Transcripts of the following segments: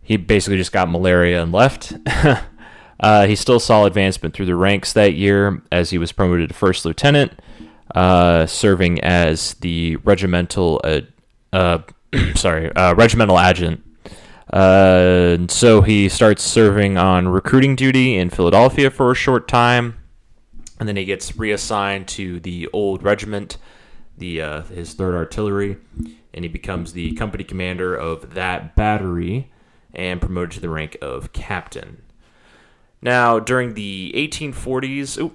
he basically just got malaria and left. He still saw advancement through the ranks that year as he was promoted to first lieutenant, serving as the regimental adjutant. So he starts serving on recruiting duty in Philadelphia for a short time, and then he gets reassigned to the old regiment, his 3rd Artillery, and he becomes the company commander of that battery and promoted to the rank of captain. Now, during the 1840s,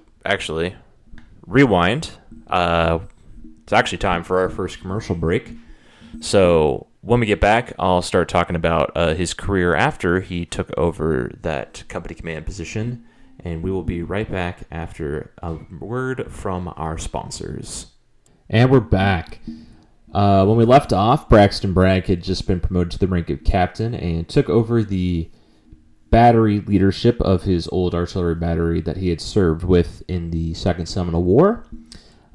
rewind. It's actually time for our first commercial break. So when we get back, I'll start talking about his career after he took over that company command position, and we will be right back after a word from our sponsors. And we're back. When we left off, Braxton Bragg had just been promoted to the rank of captain and took over the battery leadership of his old artillery battery that he had served with in the Second Seminole War.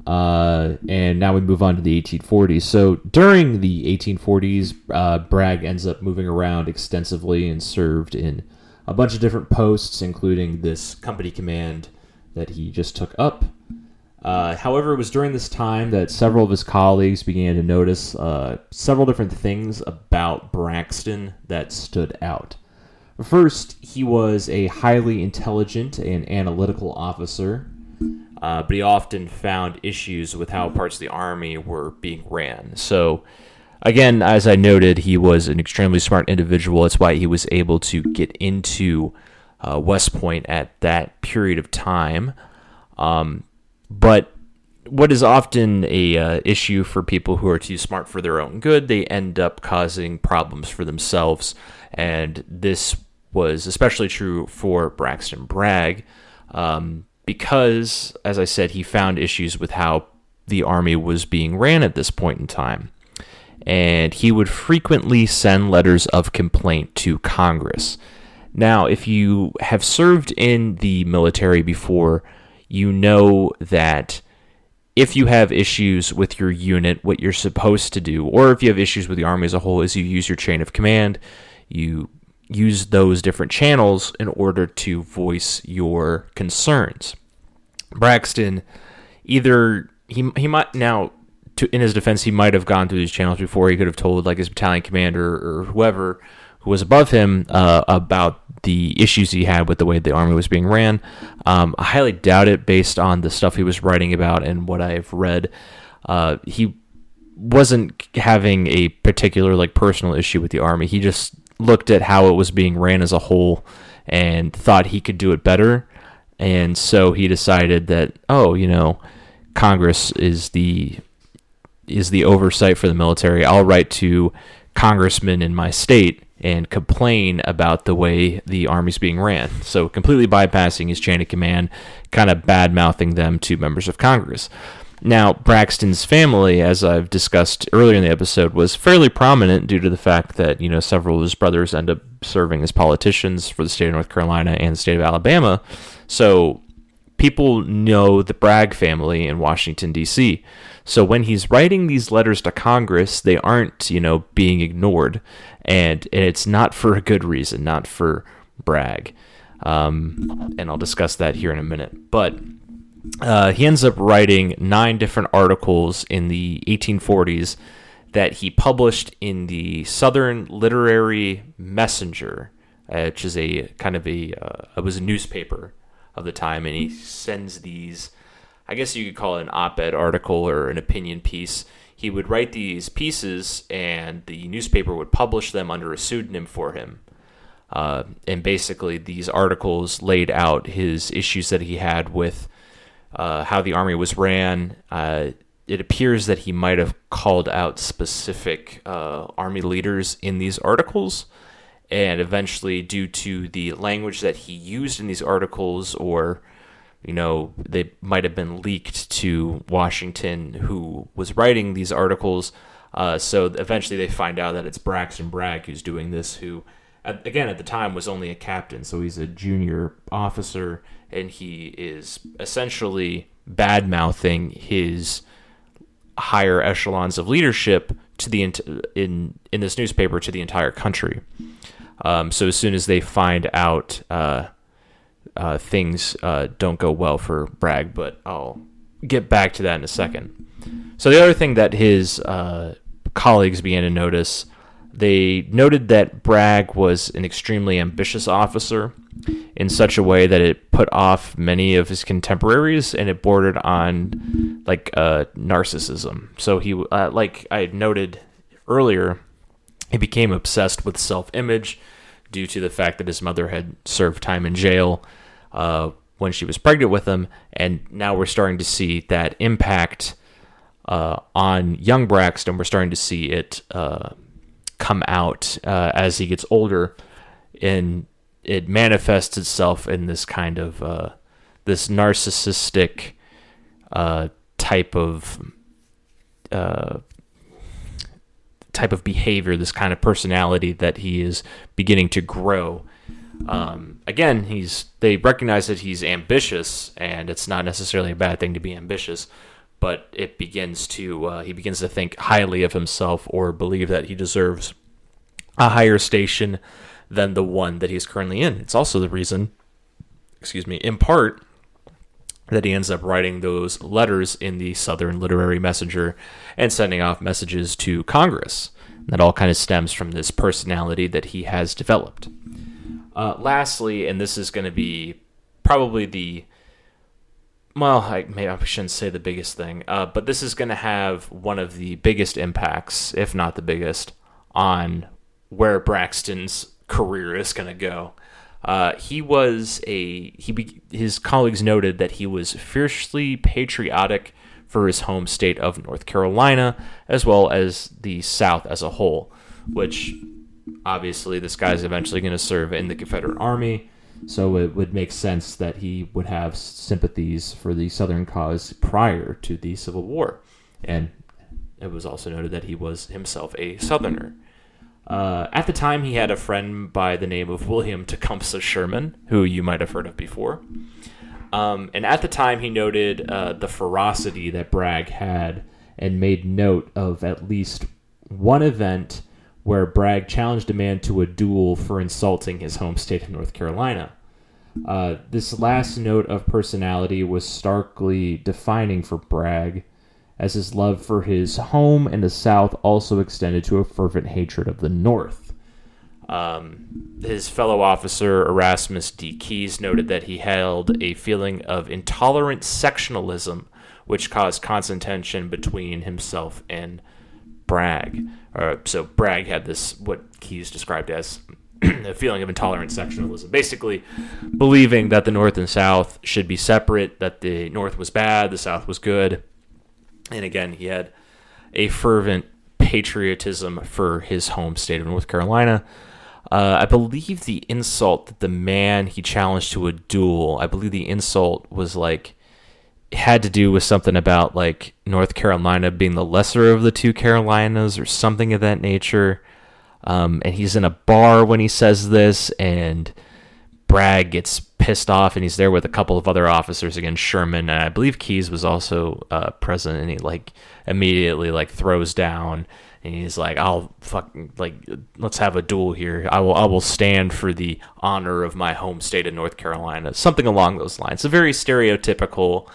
And now we move on to the 1840s. So during the 1840s, Bragg ends up moving around extensively and served in a bunch of different posts, including this company command that he just took up. However, it was during this time that several of his colleagues began to notice several different things about Braxton that stood out. First, he was a highly intelligent and analytical officer, but he often found issues with how parts of the Army were being ran. So, again, as I noted, he was an extremely smart individual. That's why he was able to get into West Point at that period of time. But what is often a issue for people who are too smart for their own good, they end up causing problems for themselves, and this was especially true for Braxton Bragg, because, as I said, he found issues with how the Army was being ran at this point in time. And he would frequently send letters of complaint to Congress. Now, if you have served in the military before, you know that if you have issues with your unit, what you're supposed to do, or if you have issues with the Army as a whole, is you use your chain of command. You use those different channels in order to voice your concerns. Braxton, either he might now, in his defense, he might have gone through these channels before. He could have told like his battalion commander or whoever who was above him about the issues he had with the way the Army was being ran. I highly doubt it based on the stuff he was writing about and what I've read. He wasn't having a particular like personal issue with the Army. He just looked at how it was being ran as a whole and thought he could do it better. And so he decided that, Congress is the oversight for the military. I'll write to congressmen in my state and complain about the way the Army's being ran. So completely bypassing his chain of command, kind of bad-mouthing them to members of Congress. Now, Braxton's family, as I've discussed earlier in the episode, was fairly prominent due to the fact that, several of his brothers end up serving as politicians for the state of North Carolina and the state of Alabama. So people know the Bragg family in Washington, D.C. So when he's writing these letters to Congress, they aren't, being ignored. And it's not for a good reason, not for Bragg. And I'll discuss that here in a minute. But he ends up writing 9 different articles in the 1840s that he published in the Southern Literary Messenger, which is it was a newspaper of the time, and he sends these, I guess you could call it an op-ed article or an opinion piece. He would write these pieces, and the newspaper would publish them under a pseudonym for him. And basically, these articles laid out his issues that he had with how the Army was ran. It appears that he might have called out specific Army leaders in these articles, and eventually, due to the language that he used in these articles, or they might have been leaked to Washington, who was writing these articles. So eventually, they find out that it's Braxton Bragg who's doing this, who, again, at the time was only a captain, so he's a junior officer, and he is essentially bad-mouthing his higher echelons of leadership to the in this newspaper to the entire country. So as soon as they find out things don't go well for Bragg, but I'll get back to that in a second. So the other thing that his colleagues began to notice, they noted that Bragg was an extremely ambitious officer in such a way that it put off many of his contemporaries, and it bordered on narcissism. So he, like I noted earlier, he became obsessed with self-image due to the fact that his mother had served time in jail when she was pregnant with him, and now we're starting to see that impact on young Braxton. We're starting to see it come out as he gets older, and it manifests itself in this kind of this narcissistic type of behavior, this kind of personality that he is beginning to grow. Again, they recognize that he's ambitious, and it's not necessarily a bad thing to be ambitious, but he begins to think highly of himself, or believe that he deserves a higher station than the one that he's currently in. It's also the reason, in part, that he ends up writing those letters in the Southern Literary Messenger and sending off messages to Congress. That all kind of stems from this personality that he has developed. Lastly, and this is going to be probably I shouldn't say the biggest thing, but this is going to have one of the biggest impacts, if not the biggest, on where Braxton's career is going to go. His colleagues noted that he was fiercely patriotic for his home state of North Carolina, as well as the South as a whole, which obviously this guy's eventually going to serve in the Confederate Army, so it would make sense that he would have sympathies for the Southern cause prior to the Civil War. And it was also noted that he was himself a Southerner. At the time, he had a friend by the name of William Tecumseh Sherman, who you might have heard of before. And at the time, he noted the ferocity that Bragg had, and made note of at least one event where Bragg challenged a man to a duel for insulting his home state of North Carolina. This last note of personality was starkly defining for Bragg, as his love for his home and the South also extended to a fervent hatred of the North. His fellow officer, Erasmus D. Keyes, noted that he held a feeling of intolerant sectionalism, which caused constant tension between himself and Bragg. So Bragg had this, what Keyes described as a feeling of intolerant sectionalism, basically believing that the North and South should be separate, that the North was bad, the South was good. And again, he had a fervent patriotism for his home state of North Carolina. I believe the insult that the man he challenged to a duel, I believe the insult was had to do with something about North Carolina being the lesser of the two Carolinas or something of that nature. And he's in a bar when he says this, and Bragg gets pissed off, and he's there with a couple of other officers against Sherman, and I believe Keyes was also present, and he immediately throws down, and he's I'll let's have a duel here. I will stand for the honor of my home state of North Carolina, something along those lines. A very stereotypical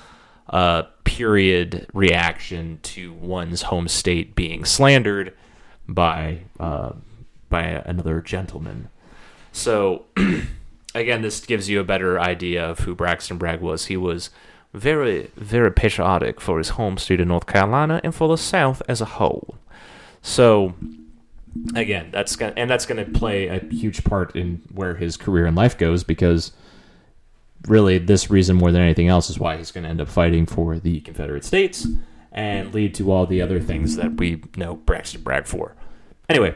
period reaction to one's home state being slandered by another gentleman. So again, this gives you a better idea of who Braxton Bragg was. He was very, very patriotic for his home state of North Carolina and for the South as a whole. So again, that's gonna play a huge part in where his career in life goes, because really this reason more than anything else is why he's going to end up fighting for the Confederate States and lead to all the other things that we know Braxton Bragg for. Anyway,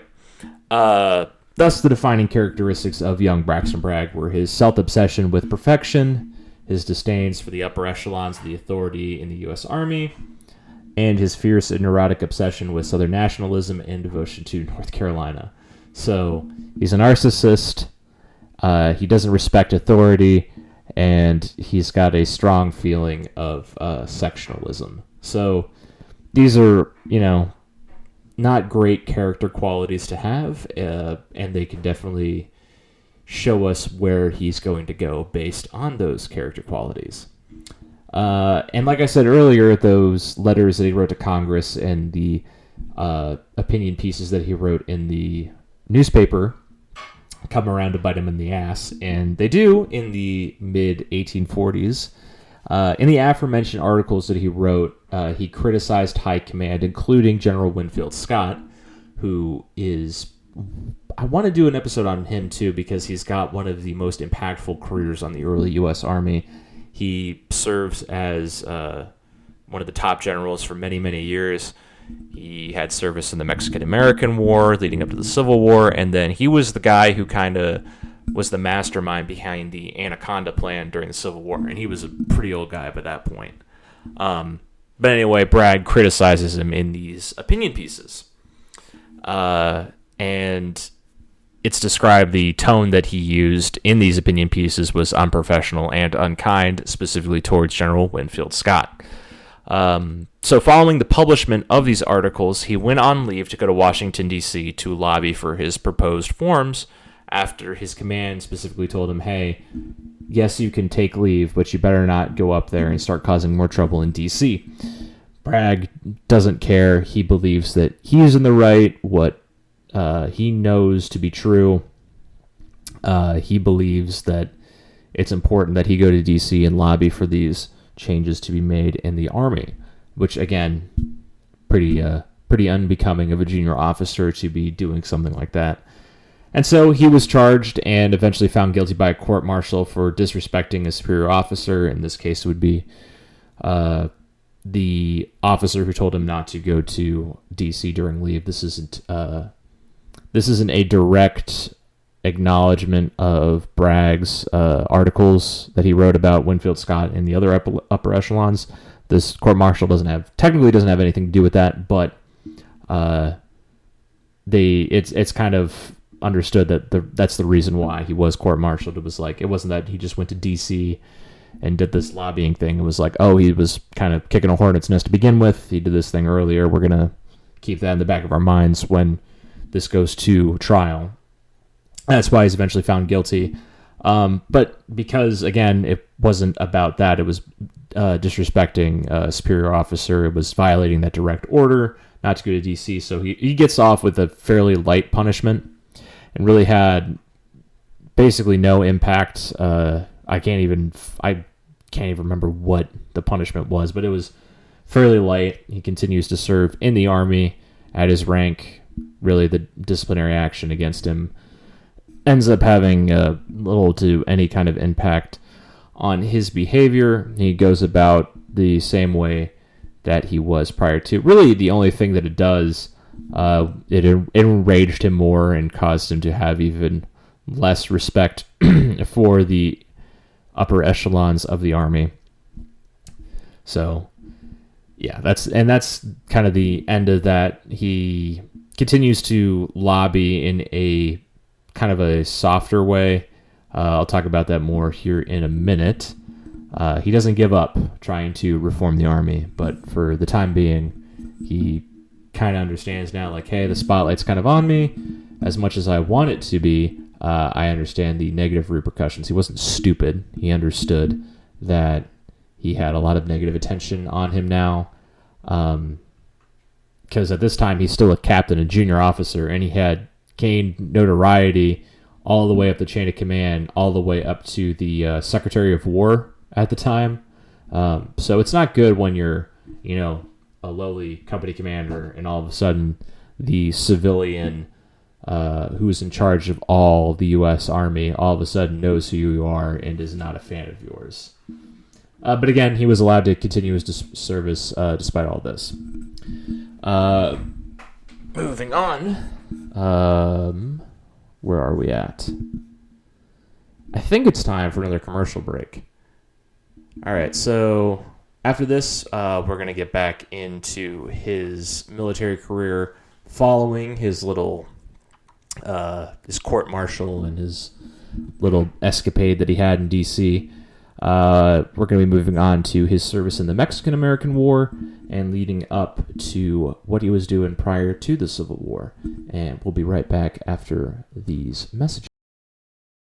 thus the defining characteristics of young Braxton Bragg were his self-obsession with perfection, his disdains for the upper echelons of the authority in the U.S. Army, and his fierce and neurotic obsession with Southern nationalism and devotion to North Carolina. So he's a narcissist, he doesn't respect authority, and he's got a strong feeling of sectionalism. So these are, not great character qualities to have, and they can definitely show us where he's going to go based on those character qualities. And like I said earlier, those letters that he wrote to Congress and the opinion pieces that he wrote in the newspaper come around to bite him in the ass, and they do in the mid-1840s. In the aforementioned articles that he wrote, he criticized high command, including General Winfield Scott, who is... I want to do an episode on him, too, because he's got one of the most impactful careers on the early U.S. Army. He serves as one of the top generals for many, many years. He had service in the Mexican-American War leading up to the Civil War, and then he was the guy who kind of was the mastermind behind the Anaconda Plan during the Civil War, and he was a pretty old guy by that point. But anyway, Bragg criticizes him in these opinion pieces. And it's described the tone that he used in these opinion pieces was unprofessional and unkind, specifically towards General Winfield Scott. So following the publishment of these articles, he went on leave to go to Washington, D.C. to lobby for his proposed forms after his command specifically told him, hey, yes, you can take leave, but you better not go up there and start causing more trouble in D.C. Bragg doesn't care. He believes that he's in the right, what he knows to be true. He believes that it's important that he go to D.C. and lobby for these changes to be made in the Army, which, again, pretty unbecoming of a junior officer to be doing something like that. And so he was charged and eventually found guilty by a court-martial for disrespecting a superior officer. In this case, it would be the officer who told him not to go to D.C. during leave. This isn't a direct acknowledgement of Bragg's articles that he wrote about Winfield Scott and the other upper echelons. This court-martial doesn't have anything to do with that, but it's kind of understood that that's the reason why he was court-martialed. It was like, it wasn't that he just went to D.C. and did this lobbying thing. It was like, oh, he was kind of kicking a hornet's nest to begin with. He did this thing earlier. We're going to keep that in the back of our minds when this goes to trial. That's why he's eventually found guilty. But because, again, it wasn't about that. It was disrespecting a superior officer. It was violating that direct order not to go to D.C. So he gets off with a fairly light punishment and really had basically no impact. I can't even remember what the punishment was, but it was fairly light. He continues to serve in the Army at his rank. Really, the disciplinary action against him ends up having little to any kind of impact on his behavior. He goes about the same way that he was prior to. Really, the only thing that it does, it enraged him more and caused him to have even less respect for the upper echelons of the Army. So, yeah, that's kind of the end of that. He continues to lobby in a kind of a softer way. I'll talk about that more here in a minute. He doesn't give up trying to reform the Army, but for the time being, he kind of understands now, like, hey, the spotlight's kind of on me. As much as I want it to be, I understand the negative repercussions. He wasn't stupid. He understood that he had a lot of negative attention on him now. Because at this time, he's still a captain, a junior officer, and he had gained notoriety all the way up the chain of command, all the way up to the Secretary of War at the time. So it's not good when you're, a lowly company commander, and all of a sudden the civilian who's in charge of all the U.S. Army all of a sudden knows who you are and is not a fan of yours. But again, he was allowed to continue his service despite all this. Moving on. Where are we at? I think it's time for another commercial break. All right, so after this, we're going to get back into his military career following his little his court-martial and his little escapade that he had in D.C. We're going to be moving on to his service in the Mexican-American War and leading up to what he was doing prior to the Civil War. And we'll be right back after these messages.